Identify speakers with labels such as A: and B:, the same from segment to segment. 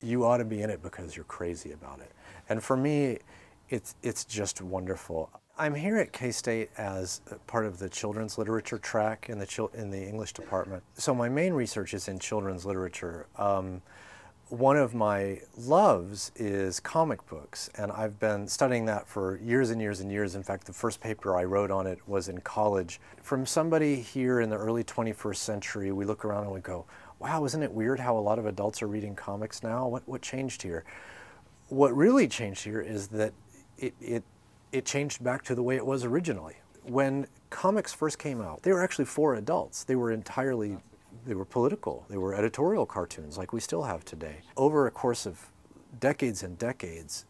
A: you ought to be in it because you're crazy about it. And for me, it's just wonderful. I'm here at K-State as part of the children's literature track in the English department. So my main research is in children's literature. One of my loves is comic books, and I've been studying that for years and years and years. In fact, the first paper I wrote on it was in college. From somebody here in the early 21st century, we look around and we go, wow, isn't it weird how a lot of adults are reading comics now? What changed here? What really changed here is that it changed back to the way it was originally. When comics first came out, they were actually for adults. They were political. They were editorial cartoons like we still have today. Over a course of decades and decades,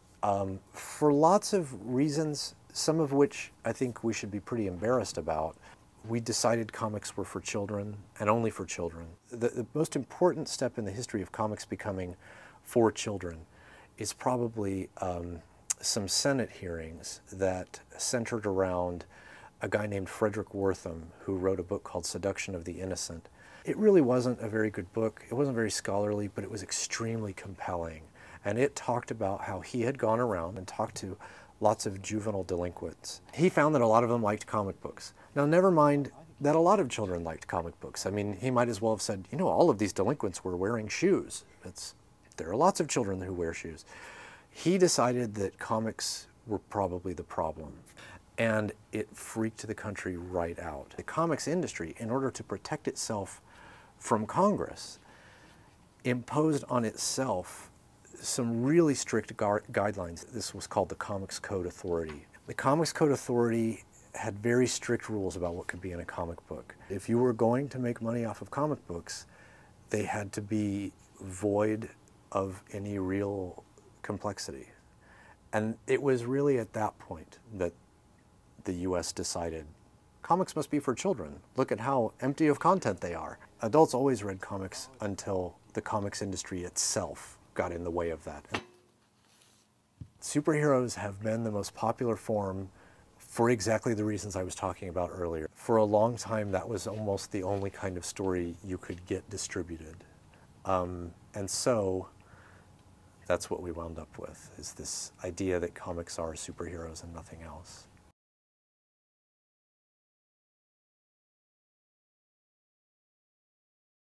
A: for lots of reasons, some of which I think we should be pretty embarrassed about, we decided comics were for children and only for children. The most important step in the history of comics becoming for children is probably some Senate hearings that centered around a guy named Frederick Wortham, who wrote a book called Seduction of the Innocent. It really wasn't a very good book. It wasn't very scholarly, but it was extremely compelling. And it talked about how he had gone around and talked to lots of juvenile delinquents. He found that a lot of them liked comic books. Now, never mind that a lot of children liked comic books. I mean, he might as well have said, you know, all of these delinquents were wearing shoes. There are lots of children who wear shoes. He decided that comics were probably the problem, and it freaked the country right out. The comics industry, in order to protect itself from Congress, imposed on itself some really strict guidelines. This was called the Comics Code Authority. The Comics Code Authority had very strict rules about what could be in a comic book. If you were going to make money off of comic books, they had to be void of any real complexity. And it was really at that point that the US decided comics must be for children. Look at how empty of content they are. Adults always read comics until the comics industry itself got in the way of that. Superheroes have been the most popular form for exactly the reasons I was talking about earlier. For a long time, that was almost the only kind of story you could get distributed. And so that's what we wound up with, is this idea that comics are superheroes and nothing else.